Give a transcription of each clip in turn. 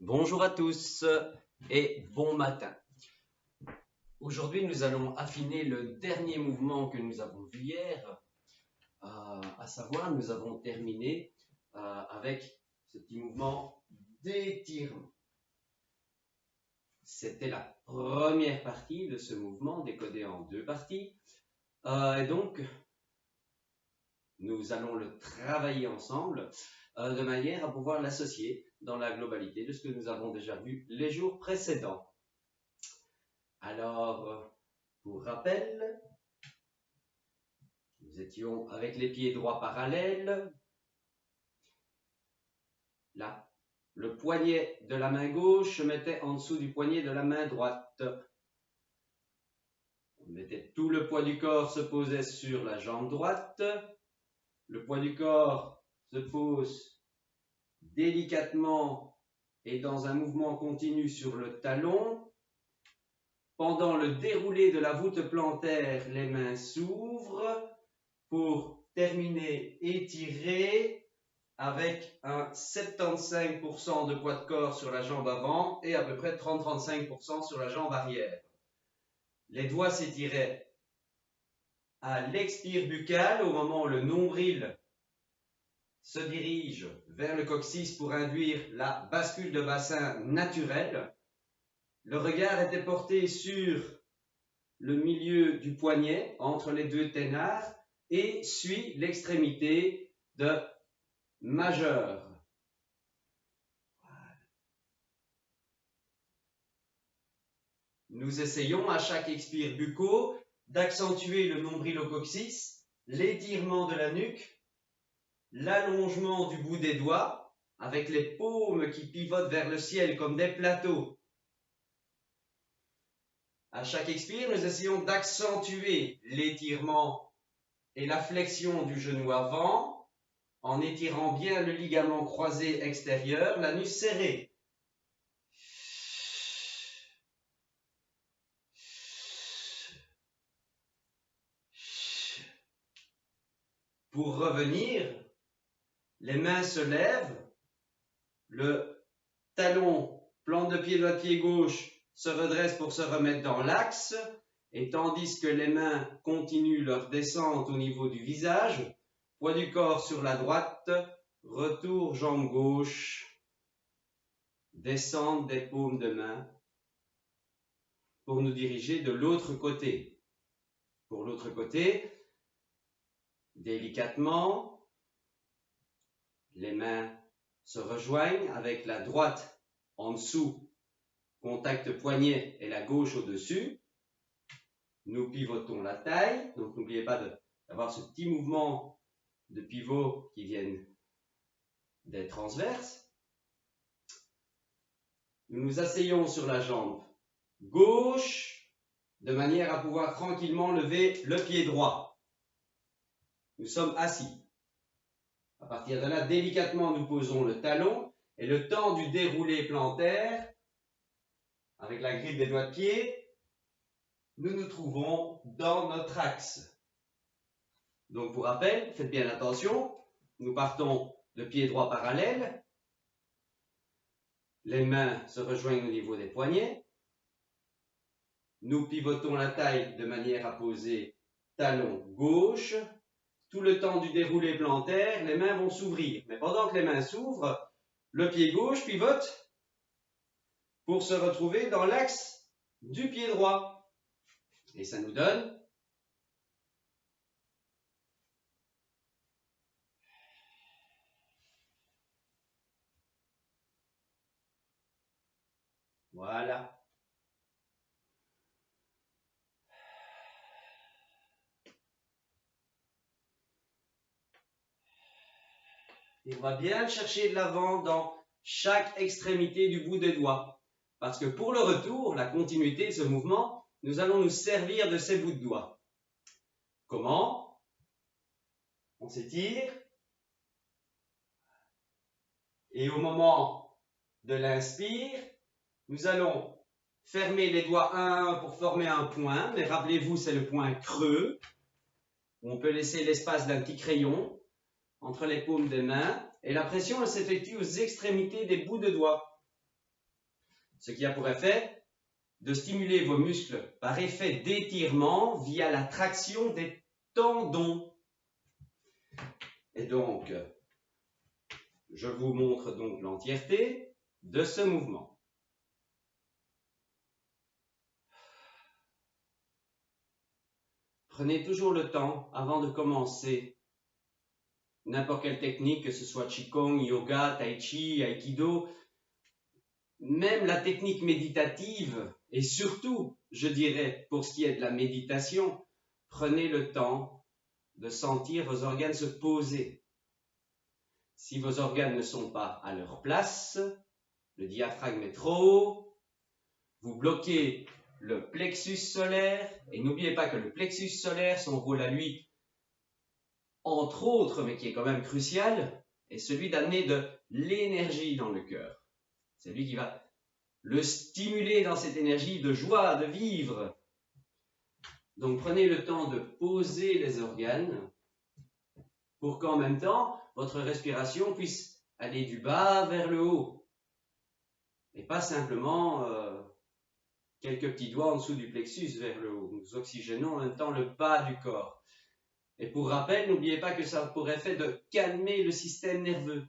Bonjour à tous et bon matin. Aujourd'hui, nous allons affiner le dernier mouvement que nous avons vu hier, à savoir, nous avons terminé avec ce petit mouvement d'étirement. C'était la première partie de ce mouvement décodé en deux parties. Et donc, nous allons le travailler ensemble de manière à pouvoir l'associer dans la globalité de ce que nous avons déjà vu les jours précédents. Alors, pour rappel, nous étions avec les pieds droits parallèles. Là, le poignet de la main gauche se mettait en dessous du poignet de la main droite. On mettait tout le poids du corps se posait sur la jambe droite. Le poids du corps se pose délicatement et dans un mouvement continu sur le talon. Pendant le déroulé de la voûte plantaire, les mains s'ouvrent pour terminer étiré avec un 75% de poids de corps sur la jambe avant et à peu près 30-35% sur la jambe arrière. Les doigts s'étiraient à l'expire buccal au moment où le nombril se dirige vers le coccyx pour induire la bascule de bassin naturelle. Le regard était porté sur le milieu du poignet entre les deux ténards et suit l'extrémité de majeur. Nous essayons à chaque expire bucco d'accentuer le nombril au coccyx, l'étirement de la nuque, l'allongement du bout des doigts avec les paumes qui pivotent vers le ciel comme des plateaux. À chaque expire, nous essayons d'accentuer l'étirement et la flexion du genou avant en étirant bien le ligament croisé extérieur, l'anus serré. Pour revenir, les mains se lèvent, le talon, plante de pied, doigt de pied gauche se redresse pour se remettre dans l'axe, et tandis que les mains continuent leur descente au niveau du visage, poids du corps sur la droite, retour jambe gauche, descente des paumes de main pour nous diriger de l'autre côté. Pour l'autre côté, délicatement, les mains se rejoignent avec la droite en dessous, contact poignet et la gauche au-dessus. Nous pivotons la taille, donc n'oubliez pas d'avoir ce petit mouvement de pivot qui viennent des transverses. Nous nous asseyons sur la jambe gauche de manière à pouvoir tranquillement lever le pied droit. Nous sommes assis. À partir de là, délicatement, nous posons le talon et le temps du déroulé plantaire, avec la grippe des doigts de pied, nous nous trouvons dans notre axe. Donc pour rappel, faites bien attention, nous partons de pied droit parallèle, les mains se rejoignent au niveau des poignets, nous pivotons la taille de manière à poser talon gauche. Tout le temps du déroulé plantaire, les mains vont s'ouvrir. Mais pendant que les mains s'ouvrent, le pied gauche pivote pour se retrouver dans l'axe du pied droit. Et ça nous donne voilà. Et on va bien chercher de l'avant dans chaque extrémité du bout des doigts. Parce que pour le retour, la continuité de ce mouvement, nous allons nous servir de ces bouts de doigts. Comment? On s'étire. Et au moment de l'inspire, nous allons fermer les doigts un à un pour former un point. Mais rappelez-vous, c'est le point creux. On peut laisser l'espace d'un petit crayon entre les paumes des mains. Et la pression, elle s'effectue aux extrémités des bouts de doigts. ce qui a pour effet de stimuler vos muscles par effet d'étirement via la traction des tendons. Et donc, je vous montre donc l'entièreté de ce mouvement. Prenez toujours le temps avant de commencer n'importe quelle technique, que ce soit Qigong, Yoga, Tai Chi, Aikido, même la technique méditative, et surtout, je dirais, pour ce qui est de la méditation, prenez le temps de sentir vos organes se poser. Si vos organes ne sont pas à leur place, le diaphragme est trop haut, vous bloquez le plexus solaire, et n'oubliez pas que le plexus solaire, son rôle à lui, entre autres, mais qui est quand même crucial, est celui d'amener de l'énergie dans le cœur. C'est lui qui va le stimuler dans cette énergie de joie, de vivre. Donc prenez le temps de poser les organes pour qu'en même temps, votre respiration puisse aller du bas vers le haut. Et pas simplement quelques petits doigts en dessous du plexus vers le haut. Nous oxygénons en même temps le bas du corps. Et pour rappel, n'oubliez pas que ça a pour effet de calmer le système nerveux.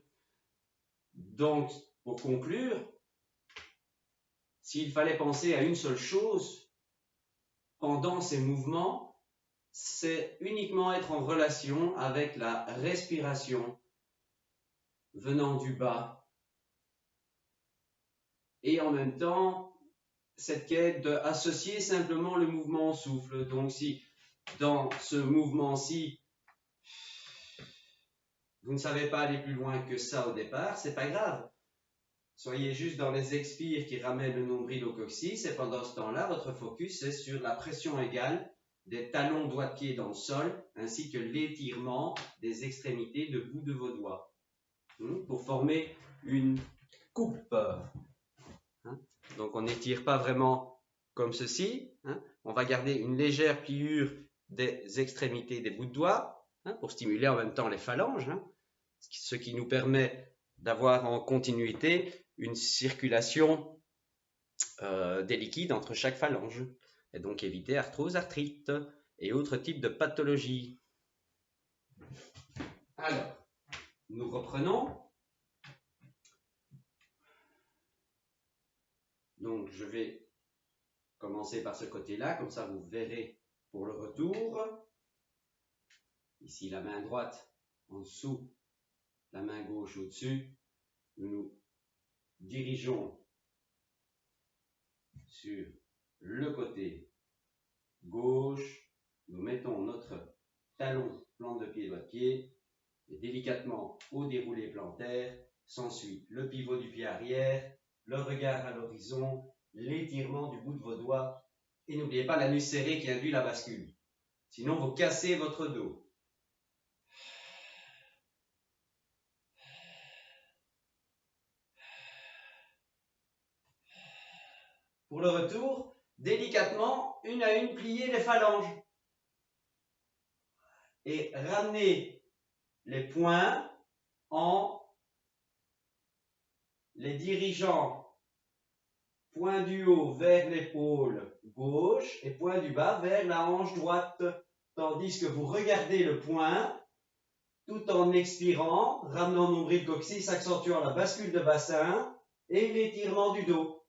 Donc, pour conclure, s'il fallait penser à une seule chose pendant ces mouvements, c'est uniquement être en relation avec la respiration venant du bas. Et en même temps, cette quête d'associer simplement le mouvement au souffle. Donc si dans ce mouvement-ci, vous ne savez pas aller plus loin que ça au départ, c'est pas grave. Soyez juste dans les expires qui ramènent le nombril au coccyx et pendant ce temps-là, votre focus est sur la pression égale des talons doigts de pied dans le sol ainsi que l'étirement des extrémités de bout de vos doigts pour former une coupe. Donc on n'étire pas vraiment comme ceci. On va garder une légère pliure des extrémités des bouts de doigts pour stimuler en même temps les phalanges, ce qui nous permet d'avoir en continuité une circulation des liquides entre chaque phalange et donc éviter arthrose, arthrite et autres types de pathologies. Alors, nous reprenons. Donc, je vais commencer par ce côté-là, comme ça vous verrez pour le retour. Ici, la main droite en dessous, la main gauche au-dessus. Nous nous dirigeons sur le côté gauche. Nous mettons notre talon, plante de pied, doigt de pied. Et délicatement, au déroulé plantaire, s'ensuit le pivot du pied arrière, le regard à l'horizon, l'étirement du bout de vos doigts. Et n'oubliez pas l'anus serré qui induit la bascule. Sinon, vous cassez votre dos. Pour le retour, délicatement, une à une, pliez les phalanges. Et ramenez les poings en les dirigeant point du haut vers l'épaule gauche et point du bas vers la hanche droite, tandis que vous regardez le point tout en expirant, ramenant le nombril coccyx, accentuant la bascule de bassin et l'étirement du dos.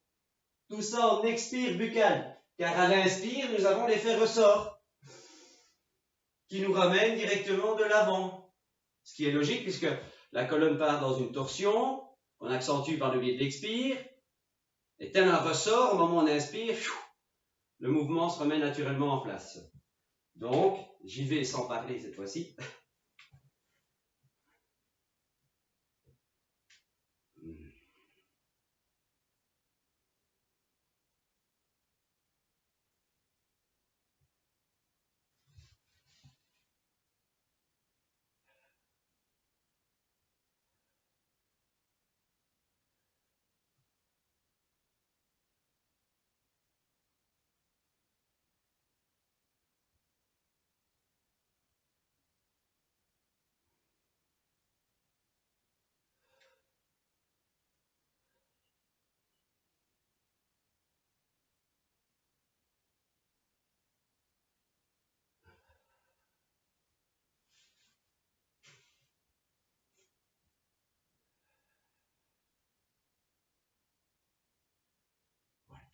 Tout ça en expire buccal, car à l'inspire, nous avons l'effet ressort qui nous ramène directement de l'avant. Ce qui est logique puisque la colonne part dans une torsion, on accentue par le biais de l'expire, et tel un ressort, au moment où on inspire, le mouvement se remet naturellement en place. Donc, j'y vais sans parler cette fois-ci.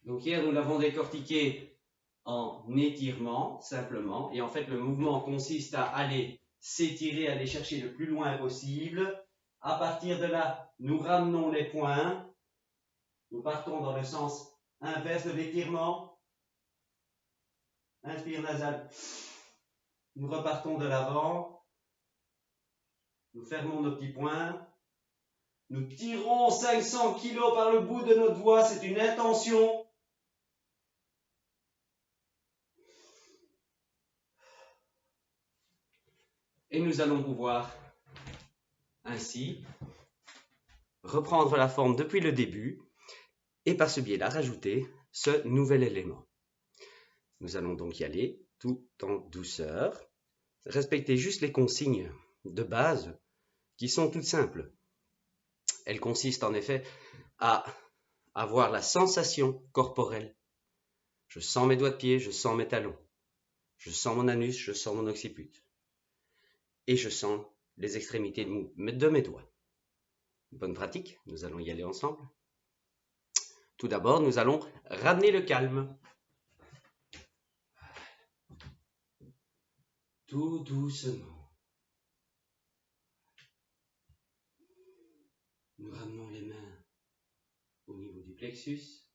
Donc hier, nous l'avons décortiqué en étirement, simplement. Et en fait, le mouvement consiste à aller s'étirer, aller chercher le plus loin possible. À partir de là, nous ramenons les poings. Nous partons dans le sens inverse de l'étirement. Inspire nasal. Nous repartons de l'avant. Nous fermons nos petits poings. Nous tirons 500 kg par le bout de notre doigt. C'est une intention. Et nous allons pouvoir ainsi reprendre la forme depuis le début et par ce biais-là rajouter ce nouvel élément. Nous allons donc y aller tout en douceur, respecter juste les consignes de base qui sont toutes simples. Elles consistent en effet à avoir la sensation corporelle. Je sens mes doigts de pied, je sens mes talons, je sens mon anus, je sens mon occiput et je sens les extrémités de mes doigts. Bonne pratique, nous allons y aller ensemble. Tout d'abord, nous allons ramener le calme. Tout doucement. Nous ramenons les mains au niveau du plexus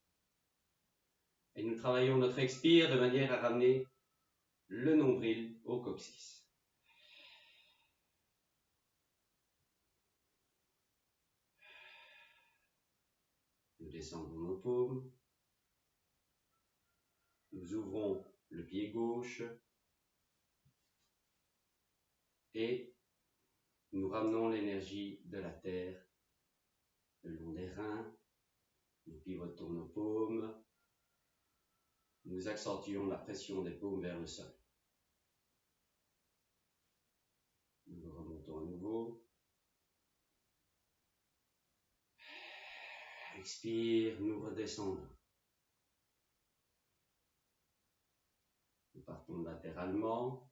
et nous travaillons notre expire de manière à ramener le nombril au coccyx. Nous descendons nos paumes. Nous ouvrons le pied gauche et nous ramenons l'énergie de la terre le long des reins. Nous pivotons nos paumes. Nous accentuons la pression des paumes vers le sol. Nous remontons à nouveau. Expire, nous redescendons. Nous partons latéralement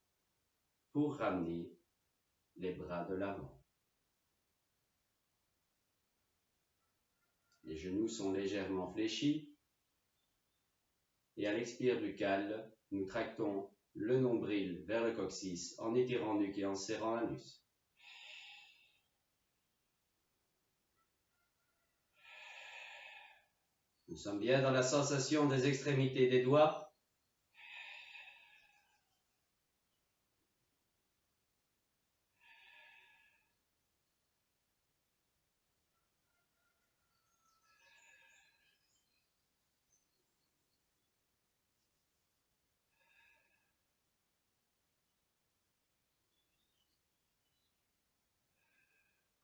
pour ramener les bras de l'avant. Les genoux sont légèrement fléchis. Et à l'expire buccale, nous tractons le nombril vers le coccyx en étirant le nuque et en serrant l'anus. Nous sommes bien dans la sensation des extrémités des doigts.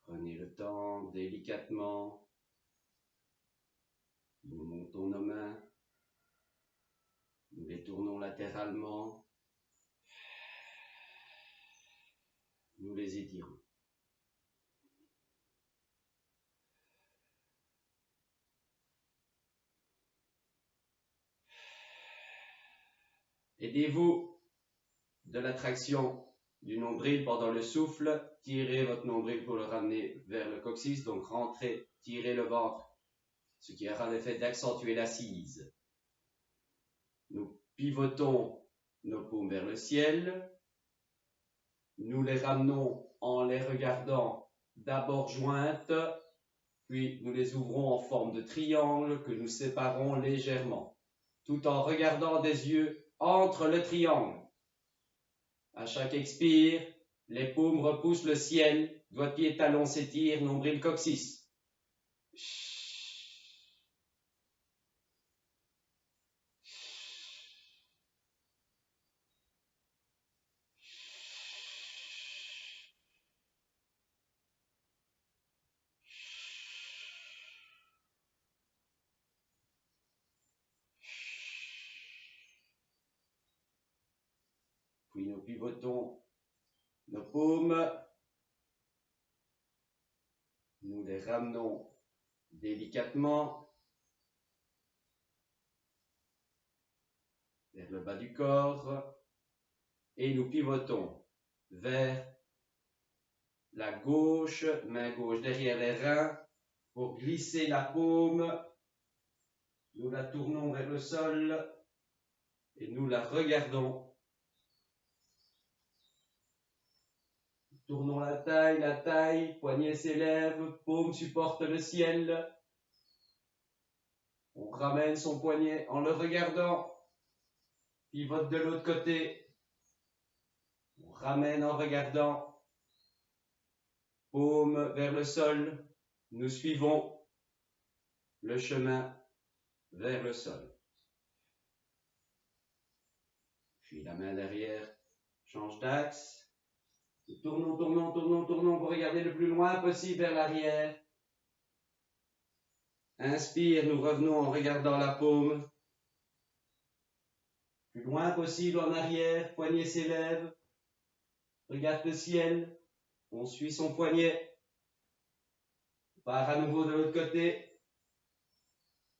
Prenez le temps délicatement. Nous montons nos mains. Nous les tournons latéralement. Nous les étirons. Aidez-vous de la traction du nombril pendant le souffle. Tirez votre nombril pour le ramener vers le coccyx. Donc rentrez, tirez le ventre, ce qui aura l'effet d'accentuer l'assise. Nous pivotons nos paumes vers le ciel. Nous les ramenons en les regardant d'abord jointes, puis nous les ouvrons en forme de triangle que nous séparons légèrement, tout en regardant des yeux entre le triangle. À chaque expire, les paumes repoussent le ciel, doigts de pied, talons s'étirent, nombril, coccyx. Puis nous pivotons nos paumes, nous les ramenons délicatement vers le bas du corps et nous pivotons vers la gauche, main gauche derrière les reins pour glisser la paume Nous la tournons vers le sol et nous la regardons. Tournons la taille, poignet s'élève, paume supporte le ciel. On ramène son poignet en le regardant, pivote de l'autre côté. On ramène en regardant, paume vers le sol. Nous suivons le chemin vers le sol. Puis la main derrière change d'axe. Tournons pour regarder le plus loin possible vers l'arrière. Inspire, nous revenons en regardant la paume. Plus loin possible en arrière, poignet s'élève. Regarde le ciel. On suit son poignet. On part à nouveau de l'autre côté.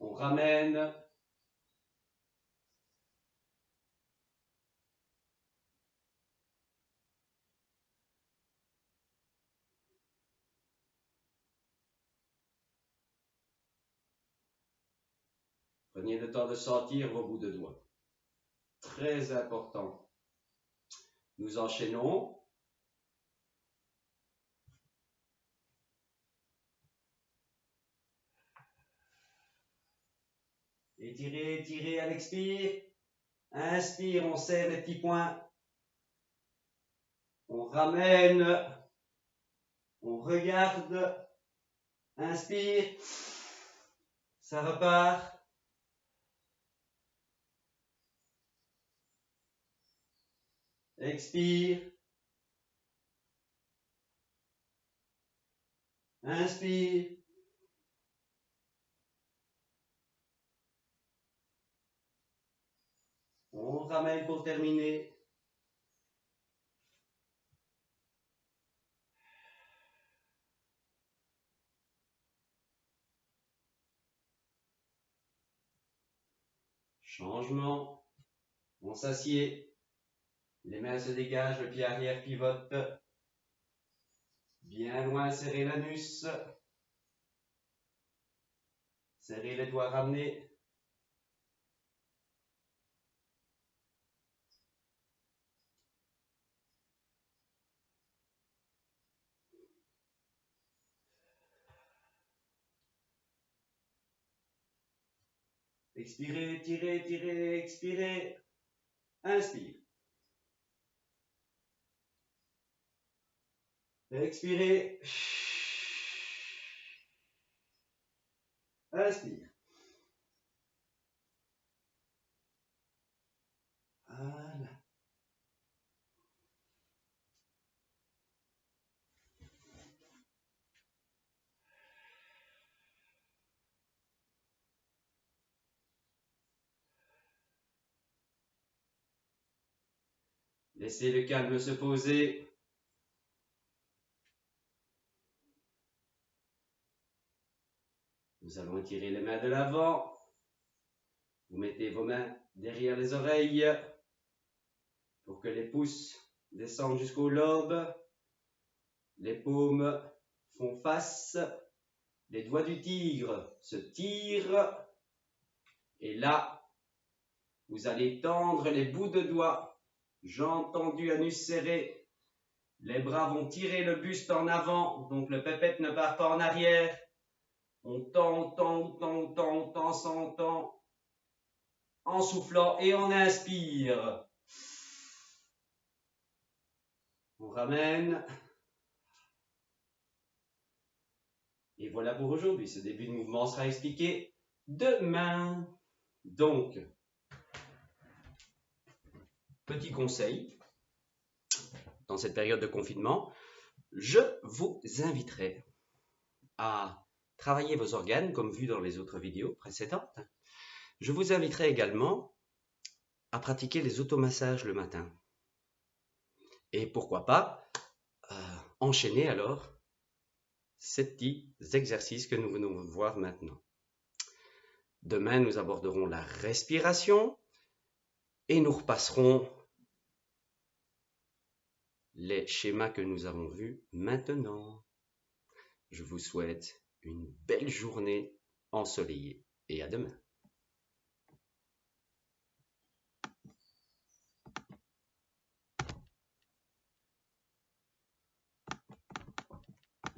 On ramène. Prenez le temps de sentir vos bouts de doigts. Très important. Nous enchaînons. Étirez, étirez à l'expire. Inspire, on serre les petits poings. On ramène. On regarde. Inspire. Ça repart. Expire. Inspire. On ramène pour terminer. Changement. On s'assied. Les mains se dégagent, le pied arrière pivote. Bien loin, serrez l'anus. Serrez les doigts ramenés. Expirez, tirez, tirez, expirez. Inspire. Expirez. Inspire. Voilà. Laissez le calme se poser. Nous allons étirer les mains de l'avant. Vous mettez vos mains derrière les oreilles pour que les pouces descendent jusqu'au lobe. Les paumes font face. Les doigts du tigre se tirent. Et là, vous allez tendre les bouts de doigts. Jambes tendues, anus serré. Les bras vont tirer le buste en avant. Donc le pépette ne part pas en arrière. On tend, s'entend. En soufflant et on inspire. On ramène. Et voilà pour aujourd'hui. Ce début de mouvement sera expliqué demain. Donc, petit conseil, dans cette période de confinement, je vous inviterai à travailler vos organes comme vu dans les autres vidéos précédentes. Je vous inviterai également à pratiquer les automassages le matin. Et pourquoi pas enchaîner alors ces petits exercices que nous venons de voir maintenant. Demain, nous aborderons la respiration et nous repasserons les schémas que nous avons vus maintenant. Je vous souhaite une belle journée ensoleillée et à demain.